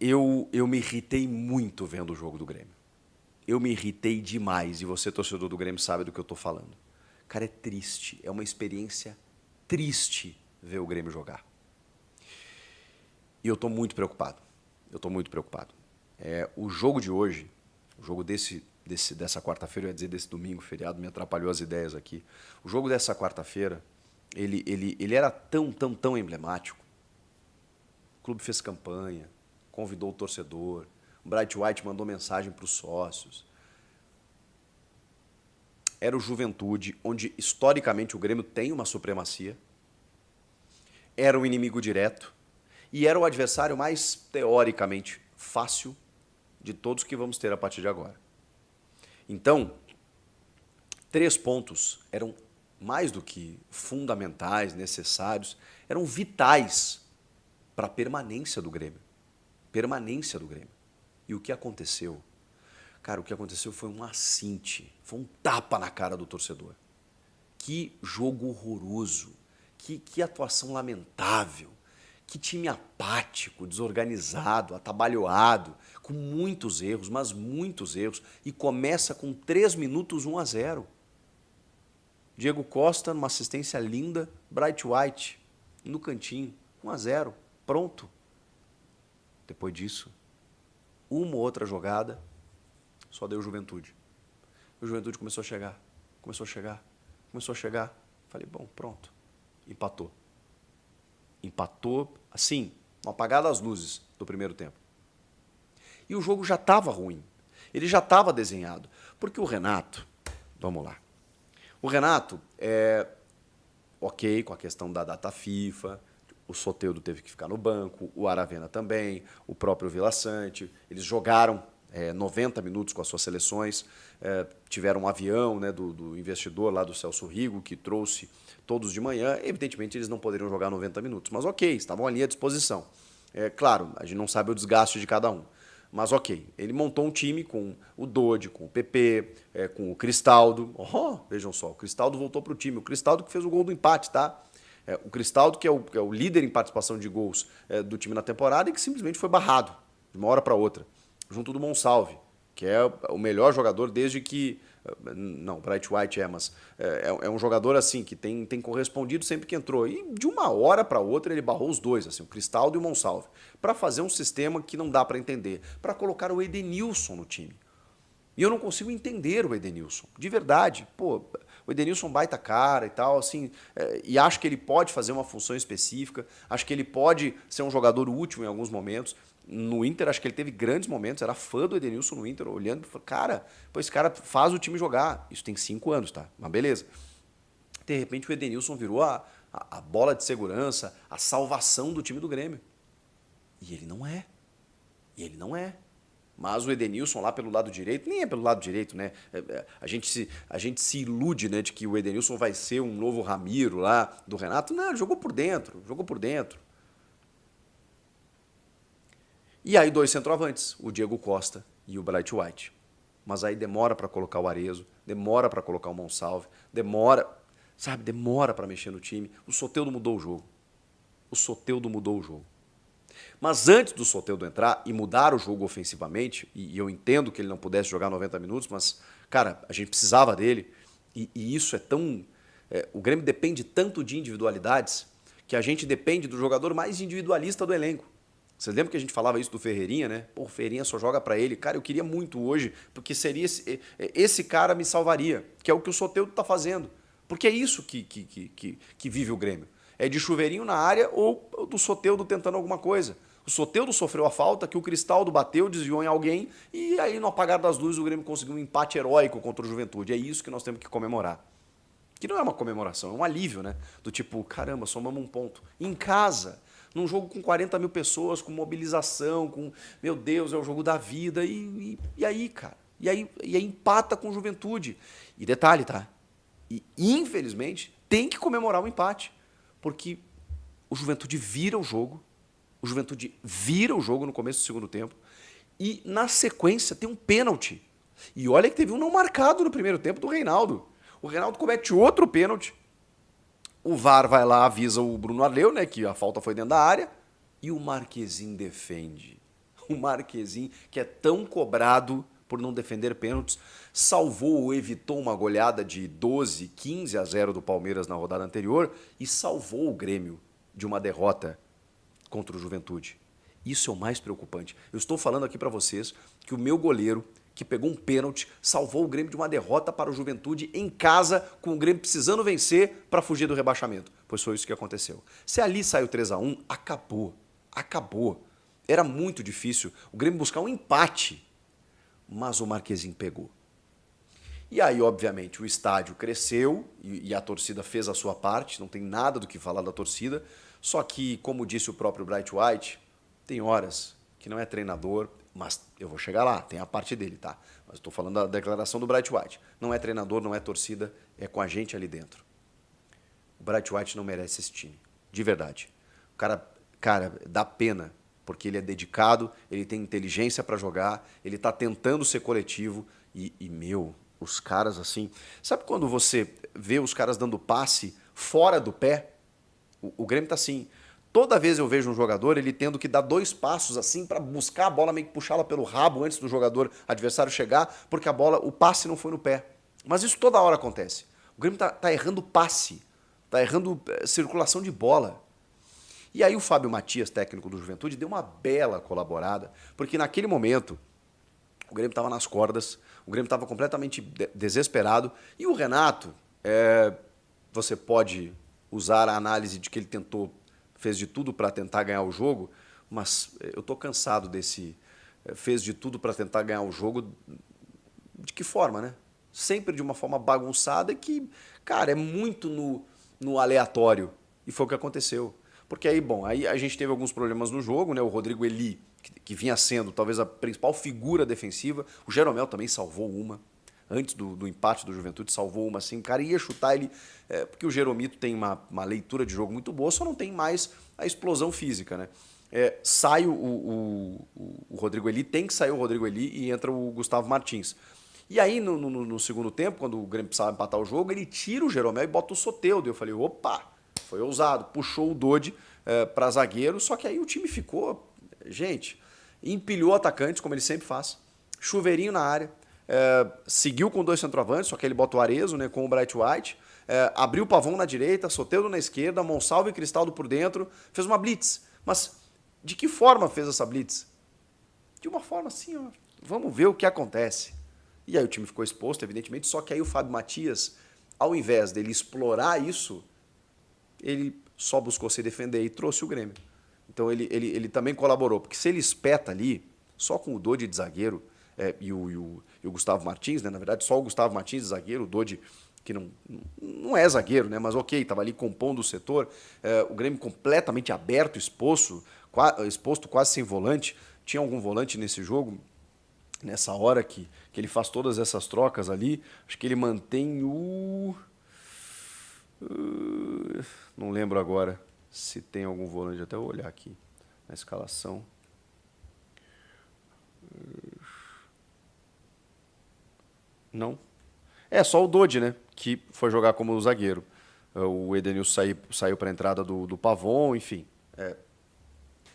Eu me irritei muito vendo o jogo do Grêmio. Eu me irritei demais, e você, torcedor do Grêmio, sabe do que eu tô falando. Cara, é triste, é uma experiência triste ver o Grêmio jogar. E eu tô muito preocupado, o jogo de hoje, o jogo dessa quarta-feira, eu ia dizer desse domingo, feriado, me atrapalhou as ideias aqui. O jogo dessa quarta-feira, ele era tão emblemático. O clube fez campanha, convidou o torcedor, o Bright White mandou mensagem para os sócios. Era o Juventude, onde historicamente o Grêmio tem uma supremacia. Era o inimigo direto e era o adversário mais teoricamente fácil de todos que vamos ter a partir de agora. Então, 3 pontos eram mais do que fundamentais, necessários, eram vitais para a permanência do Grêmio. Permanência do Grêmio. E o que aconteceu? Cara, o que aconteceu foi um assinte, foi um tapa na cara do torcedor. Que jogo horroroso, que atuação lamentável, que time apático, desorganizado, atabalhoado, com muitos erros, mas muitos erros, e começa com 3 minutos 1-0. Diego Costa, numa assistência linda, Bright White, no cantinho, 1-0, pronto. Depois disso, uma ou outra jogada, só deu Juventude. E o Juventude começou a chegar. Falei, bom, pronto. Empatou, assim, no apagar das luzes do primeiro tempo. E o jogo já estava ruim. Ele já estava desenhado. Porque o Renato, vamos lá. O Renato ok com a questão da data FIFA, o Soteldo teve que ficar no banco, o Aravena também, o próprio Vila Sante, eles jogaram 90 minutos com as suas seleções, tiveram um avião, né, do investidor lá do Celso Rigo, que trouxe todos de manhã. Evidentemente eles não poderiam jogar 90 minutos, mas ok, estavam ali à disposição. Claro, a gente não sabe o desgaste de cada um, mas ok. Ele montou um time com o Dodi, com o PP, com o Cristaldo. Vejam só, o Cristaldo voltou para o time, o Cristaldo que fez o gol do empate, tá? O Cristaldo, que é o líder em participação de gols do time na temporada e que simplesmente foi barrado de uma hora para outra, junto do Monsalve, que é o melhor jogador desde que... Não, Bright White mas é um jogador assim que tem correspondido sempre que entrou. E de uma hora para outra ele barrou os dois, assim, o Cristaldo e o Monsalve, para fazer um sistema que não dá para entender, para colocar o Edenilson no time. E eu não consigo entender o Edenilson, de verdade. Pô, o Edenilson baita cara e tal, assim, e acho que ele pode fazer uma função específica, acho que ele pode ser um jogador útil em alguns momentos. No Inter, acho que ele teve grandes momentos, era fã do Edenilson no Inter, olhando e falando, cara, pô, esse cara faz o time jogar. Isso tem 5 anos, tá? Mas beleza. De repente o Edenilson virou a bola de segurança, a salvação do time do Grêmio. E ele não é. Mas o Edenilson lá pelo lado direito, nem é pelo lado direito, né? A gente se ilude, né, de que o Edenilson vai ser um novo Ramiro lá do Renato. Não, ele jogou por dentro. E aí 2 centroavantes, o Diego Costa e o Bright White. Mas aí demora para colocar o Arezzo, demora para colocar o Monsalve, demora para mexer no time. O Soteldo mudou o jogo. Mas antes do Soteldo entrar e mudar o jogo ofensivamente, e eu entendo que ele não pudesse jogar 90 minutos, mas, cara, a gente precisava dele, e isso é tão... o Grêmio depende tanto de individualidades que a gente depende do jogador mais individualista do elenco. Vocês lembram que a gente falava isso do Ferreirinha, né? Pô, o Ferreirinha só joga pra ele. Cara, eu queria muito hoje, porque seria esse cara me salvaria, que é o que o Soteldo tá fazendo. Porque é isso que vive o Grêmio. É de chuveirinho na área ou do Soteldo tentando alguma coisa. O Soteldo sofreu a falta, que o Cristaldo bateu, desviou em alguém, e aí no apagar das luzes o Grêmio conseguiu um empate heróico contra o Juventude. É isso que nós temos que comemorar. Que não é uma comemoração, é um alívio, né? Do tipo, caramba, somamos 1 ponto. Em casa, num jogo com 40 mil pessoas, com mobilização, com, meu Deus, é o jogo da vida. E aí, cara? E aí empata com o Juventude. E detalhe, tá? E infelizmente tem que comemorar o empate. Porque o Juventude vira o jogo. O Juventude vira o jogo no começo do segundo tempo. E na sequência tem um pênalti. E olha que teve um não marcado no primeiro tempo do Reinaldo. O Reinaldo comete outro pênalti. O VAR vai lá, avisa o Bruno Arleu, né, que a falta foi dentro da área. E o Marquezin defende. O Marquezin, que é tão cobrado por não defender pênaltis, salvou ou evitou uma goleada de 12, 15-0 do Palmeiras na rodada anterior e salvou o Grêmio de uma derrota contra o Juventude. Isso é o mais preocupante. Eu estou falando aqui para vocês que o meu goleiro, que pegou um pênalti, salvou o Grêmio de uma derrota para o Juventude em casa, com o Grêmio precisando vencer para fugir do rebaixamento. Pois foi isso que aconteceu. Se ali saiu 3-1, acabou. Acabou. Era muito difícil o Grêmio buscar um empate, mas o Marquezin pegou. E aí, obviamente, o estádio cresceu e a torcida fez a sua parte, não tem nada do que falar da torcida, só que, como disse o próprio Bright White, tem horas que não é treinador, mas eu vou chegar lá, tem a parte dele, tá? Mas estou falando da declaração do Bright White. Não é treinador, não é torcida, é com a gente ali dentro. O Bright White não merece esse time, de verdade. O cara, dá pena, porque ele é dedicado, ele tem inteligência para jogar, ele está tentando ser coletivo meu, os caras assim... Sabe quando você vê os caras dando passe fora do pé? O Grêmio está assim. Toda vez eu vejo um jogador, ele tendo que dar 2 passos assim para buscar a bola, meio que puxá-la pelo rabo antes do jogador adversário chegar, porque o passe não foi no pé. Mas isso toda hora acontece. O Grêmio tá errando passe, tá errando circulação de bola. E aí o Fábio Matias, técnico do Juventude, deu uma bela colaborada, porque naquele momento o Grêmio estava nas cordas, o Grêmio estava completamente desesperado, e o Renato, você pode usar a análise de que ele fez de tudo para tentar ganhar o jogo, mas eu estou cansado fez de tudo para tentar ganhar o jogo, de que forma, né? Sempre de uma forma bagunçada que, cara, é muito no aleatório, e foi o que aconteceu. Porque aí a gente teve alguns problemas no jogo, né? O Rodrigo Eli, que vinha sendo talvez a principal figura defensiva, o Jeromel também salvou uma, antes do empate do Juventude, salvou uma assim, o cara ia chutar ele, porque o Jeromito tem uma leitura de jogo muito boa, só não tem mais a explosão física, né? Sai o Rodrigo Eli, tem que sair o Rodrigo Eli e entra o Gustavo Martins. E aí, no segundo tempo, quando o Grêmio precisava empatar o jogo, ele tira o Jeromel e bota o Soteldo. Eu falei, opa, foi ousado, puxou o Dodi para zagueiro, só que aí o time ficou, gente, empilhou atacantes, como ele sempre faz, chuveirinho na área, seguiu com 2 centroavantes, só que ele bota o Arezzo, né, com o Bright White, abriu o Pavão na direita, Soteldo na esquerda, Monsalvo e Cristaldo por dentro, fez uma blitz. Mas de que forma fez essa blitz? De uma forma assim, ó, vamos ver o que acontece. E aí o time ficou exposto, evidentemente, só que aí o Fábio Matias, ao invés dele explorar isso, ele só buscou se defender e trouxe o Grêmio. Então ele também colaborou, porque se ele espeta ali, só com o Dodi de zagueiro e o Gustavo Martins, né, na verdade só o Gustavo Martins de zagueiro, o Dodi que não é zagueiro, né, mas ok, estava ali compondo o setor, o Grêmio completamente aberto, exposto quase sem volante, tinha algum volante nesse jogo, nessa hora que ele faz todas essas trocas ali, acho que ele mantém não lembro agora se tem algum volante, até vou olhar aqui na escalação. Não. É só o Dodi, né? Que foi jogar como zagueiro. O Edenilson saiu para a entrada do Pavon, enfim.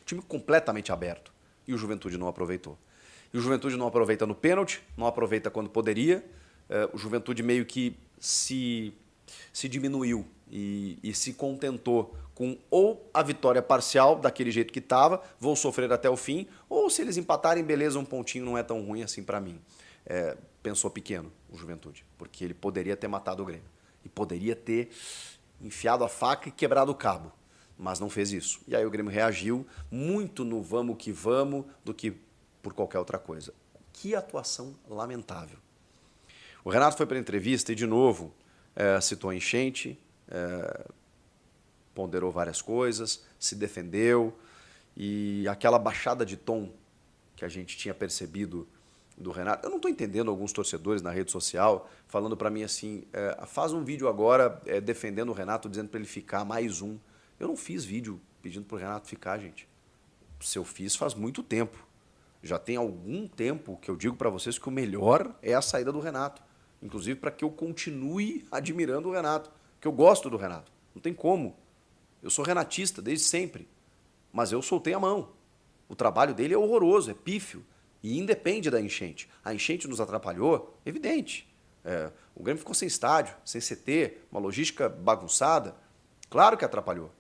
Time completamente aberto. E o Juventude não aproveitou. E o Juventude não aproveita no pênalti, não aproveita quando poderia. O Juventude meio que se diminuiu e se contentou com ou a vitória parcial, daquele jeito que estava, vou sofrer até o fim, ou se eles empatarem, beleza, um pontinho não é tão ruim assim para mim. Pensou pequeno o Juventude, porque ele poderia ter matado o Grêmio. E poderia ter enfiado a faca e quebrado o cabo, mas não fez isso. E aí o Grêmio reagiu muito no vamos que vamos do que por qualquer outra coisa. Que atuação lamentável. O Renato foi para a entrevista e, de novo, citou a enchente, ponderou várias coisas, se defendeu, e aquela baixada de tom que a gente tinha percebido do Renato. Eu não estou entendendo alguns torcedores na rede social falando para mim assim, faz um vídeo agora defendendo o Renato, dizendo para ele ficar mais um. Eu não fiz vídeo pedindo para o Renato ficar, gente. Se eu fiz faz muito tempo. Já tem algum tempo que eu digo para vocês que o melhor é a saída do Renato. Inclusive para que eu continue admirando o Renato, que eu gosto do Renato. Não tem como. Eu sou renatista desde sempre. mas eu soltei a mão. O trabalho dele é horroroso, é pífio. E independe da enchente. A enchente nos atrapalhou, evidente. O Grêmio ficou sem estádio, sem CT, uma logística bagunçada. Claro que atrapalhou.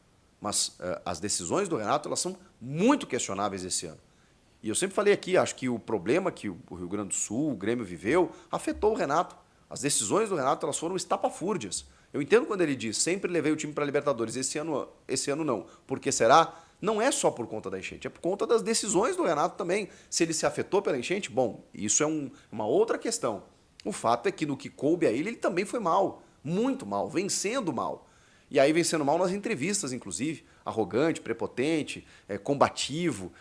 Mas as decisões do Renato elas são muito questionáveis esse ano. E eu sempre falei aqui, acho que o problema que o Rio Grande do Sul, o Grêmio viveu, afetou o Renato. As decisões do Renato elas foram estapafúrdias. Eu entendo quando ele diz, sempre levei o time para a Libertadores, esse ano não. Por que será? Não é só por conta da enchente, é por conta das decisões do Renato também. Se ele se afetou pela enchente, bom, isso é uma outra questão. O fato é que no que coube a ele também foi mal, muito mal, vencendo mal. E aí vencendo mal nas entrevistas, inclusive, arrogante, prepotente, combativo,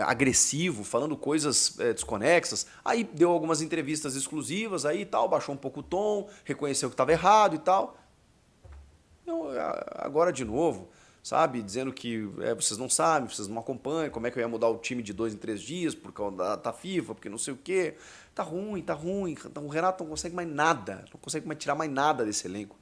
agressivo, falando coisas desconexas. Aí deu algumas entrevistas exclusivas, aí tal, baixou um pouco o tom, reconheceu que estava errado e tal. Então, agora de novo, sabe, dizendo que vocês não sabem, vocês não acompanham, como é que eu ia mudar o time de 2 em 3 dias por causa da FIFA, porque não sei o quê. Tá ruim, tá ruim. O Renato não consegue mais nada, não consegue mais tirar mais nada desse elenco.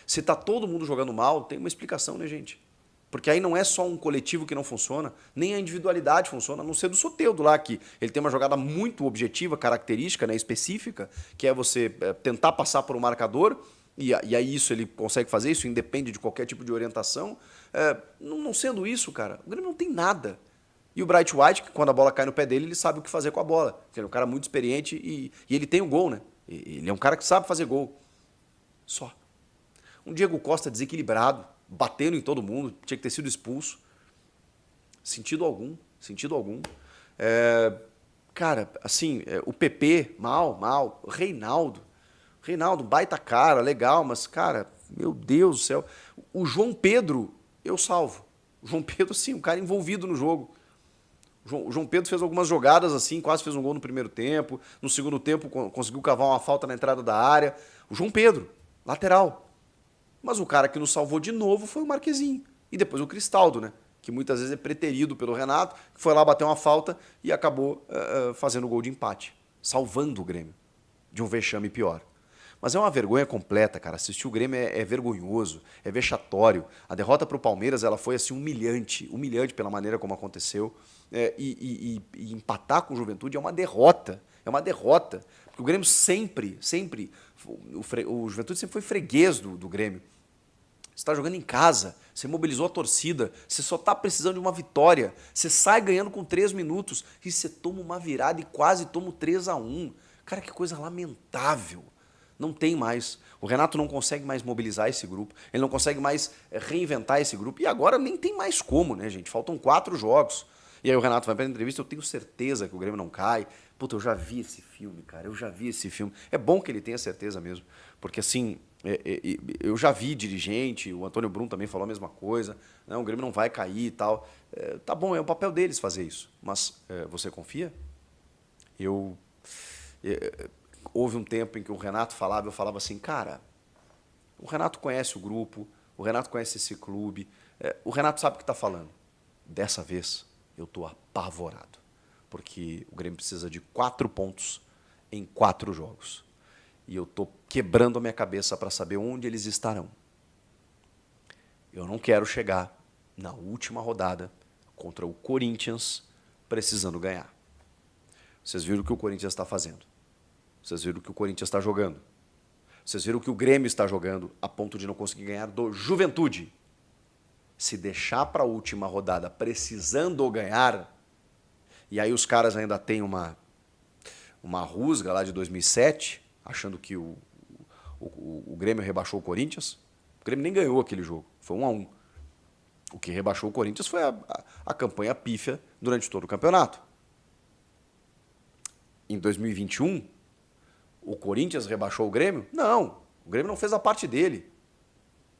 Se tá todo mundo jogando mal, tem uma explicação, né, gente? Porque aí não é só um coletivo que não funciona, nem a individualidade funciona, a não ser do Soteldo lá, que ele tem uma jogada muito objetiva, característica, né, específica, que é você tentar passar por um marcador, e aí isso ele consegue fazer, isso independe de qualquer tipo de orientação. Não sendo isso, cara, o Grêmio não tem nada. E o Bright White, que quando a bola cai no pé dele, ele sabe o que fazer com a bola. Ele é um cara muito experiente e ele tem o gol, né? Ele é um cara que sabe fazer gol. Só. Um Diego Costa desequilibrado, batendo em todo mundo, tinha que ter sido expulso. Sentido algum, sentido algum. Cara, assim, o PP, mal. Reinaldo, baita cara, legal, mas, cara, meu Deus do céu. O João Pedro, eu salvo. O João Pedro, sim, um cara envolvido no jogo. O João Pedro fez algumas jogadas assim, quase fez um gol no primeiro tempo. No segundo tempo, conseguiu cavar uma falta na entrada da área. O João Pedro, lateral. Mas o cara que nos salvou de novo foi o Marquezinho. E depois o Cristaldo, né? Que muitas vezes é preterido pelo Renato, que foi lá bater uma falta e acabou fazendo o gol de empate. Salvando o Grêmio de um vexame pior. Mas é uma vergonha completa, cara. Assistir o Grêmio é vergonhoso, é vexatório. A derrota para o Palmeiras ela foi assim, humilhante pela maneira como aconteceu. E empatar com o Juventude é uma derrota. É uma derrota. Porque o Grêmio sempre, o Juventude sempre foi freguês do Grêmio. Você está jogando em casa, você mobilizou a torcida, você só está precisando de uma vitória. Você sai ganhando com 3 minutos e você toma uma virada e quase toma o 3-1. Cara, que coisa lamentável. Não tem mais. O Renato não consegue mais mobilizar esse grupo. Ele não consegue mais reinventar esse grupo. E agora nem tem mais como, né, gente? Faltam 4 jogos. E aí o Renato vai para a entrevista, eu tenho certeza que o Grêmio não cai. Puta, eu já vi esse filme, cara. Eu já vi esse filme. É bom que ele tenha certeza mesmo. Porque, assim, eu já vi dirigente, o Antônio Brum também falou a mesma coisa. Não, o Grêmio não vai cair e tal. Tá bom, é o papel deles fazer isso. Mas você confia? Houve um tempo em que o Renato falava, eu falava assim, cara, o Renato conhece o grupo, o Renato conhece esse clube, o Renato sabe o que está falando. Dessa vez, eu estou apavorado, porque o Grêmio precisa de 4 pontos em 4 jogos. E eu estou quebrando a minha cabeça para saber onde eles estarão. Eu não quero chegar na última rodada contra o Corinthians precisando ganhar. Vocês viram o que o Corinthians está fazendo. Vocês viram o que o Corinthians está jogando. Vocês viram o que o Grêmio está jogando a ponto de não conseguir ganhar do Juventude. Se deixar para a última rodada precisando ganhar, e aí os caras ainda têm uma rusga lá de 2007, achando que o Grêmio rebaixou o Corinthians. O Grêmio nem ganhou aquele jogo, foi 1-1. O que rebaixou o Corinthians foi a campanha pífia durante todo o campeonato. Em 2021, o Corinthians rebaixou o Grêmio? Não, o Grêmio não fez a parte dele.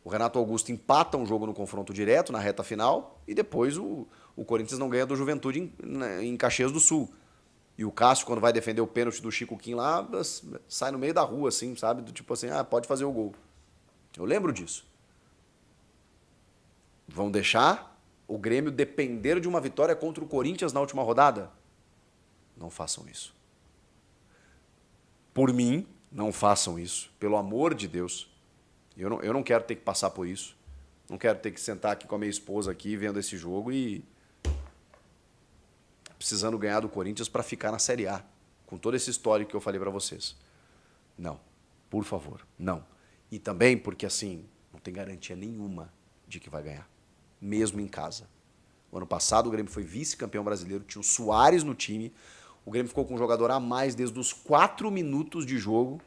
O Renato Augusto empata um jogo no confronto direto, na reta final, e depois o Corinthians não ganha do Juventude em Caxias do Sul. E o Cássio, quando vai defender o pênalti do Chico Kim lá, sai no meio da rua, assim, sabe? Do tipo assim, pode fazer o gol. Eu lembro disso. Vão deixar o Grêmio depender de uma vitória contra o Corinthians na última rodada? Não façam isso. Por mim, não façam isso. Pelo amor de Deus. Eu não quero ter que passar por isso. Não quero ter que sentar aqui com a minha esposa aqui vendo esse jogo e precisando ganhar do Corinthians para ficar na Série A, com todo esse histórico que eu falei para vocês. Não, por favor, não. E também porque, assim, não tem garantia nenhuma de que vai ganhar, mesmo em casa. O ano passado o Grêmio foi vice-campeão brasileiro, tinha o Soares no time, o Grêmio ficou com um jogador a mais desde os 4 minutos de jogo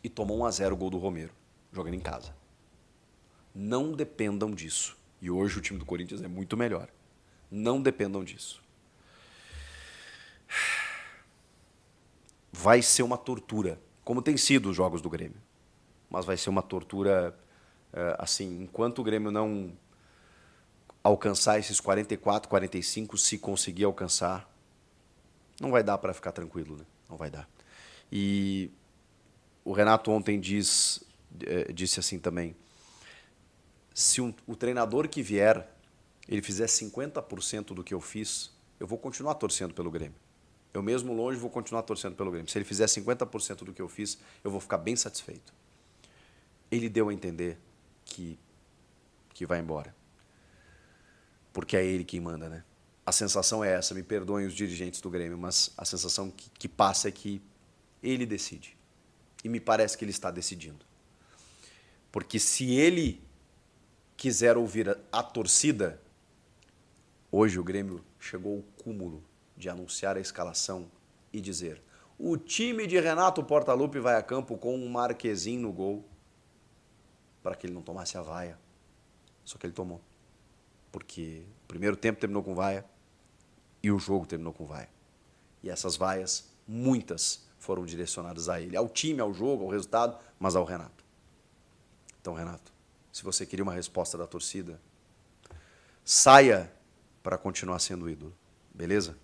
e tomou 1-0 o gol do Romero, jogando em casa. Não dependam disso. E hoje o time do Corinthians é muito melhor. Não dependam disso. Vai ser uma tortura, como tem sido os jogos do Grêmio. Mas vai ser uma tortura, assim, enquanto o Grêmio não alcançar esses 44, 45, se conseguir alcançar, não vai dar para ficar tranquilo, né? Não vai dar. E o Renato ontem disse assim também, se o treinador que vier, ele fizer 50% do que eu fiz, eu vou continuar torcendo pelo Grêmio. Eu mesmo longe vou continuar torcendo pelo Grêmio. Se ele fizer 50% do que eu fiz, eu vou ficar bem satisfeito. Ele deu a entender que vai embora. Porque é ele quem manda, né? A sensação é essa, me perdoem os dirigentes do Grêmio, mas a sensação que passa é que ele decide. E me parece que ele está decidindo. Porque se ele quiser ouvir a torcida, hoje o Grêmio chegou ao cúmulo de anunciar a escalação e dizer: o time de Renato Portaluppi vai a campo com um Marquezinho no gol, para que ele não tomasse a vaia. Só que ele tomou. Porque o primeiro tempo terminou com vaia e o jogo terminou com vaia. E essas vaias, muitas, foram direcionadas a ele, ao time, ao jogo, ao resultado, mas ao Renato. Então, Renato, se você queria uma resposta da torcida, saia para continuar sendo ídolo, beleza?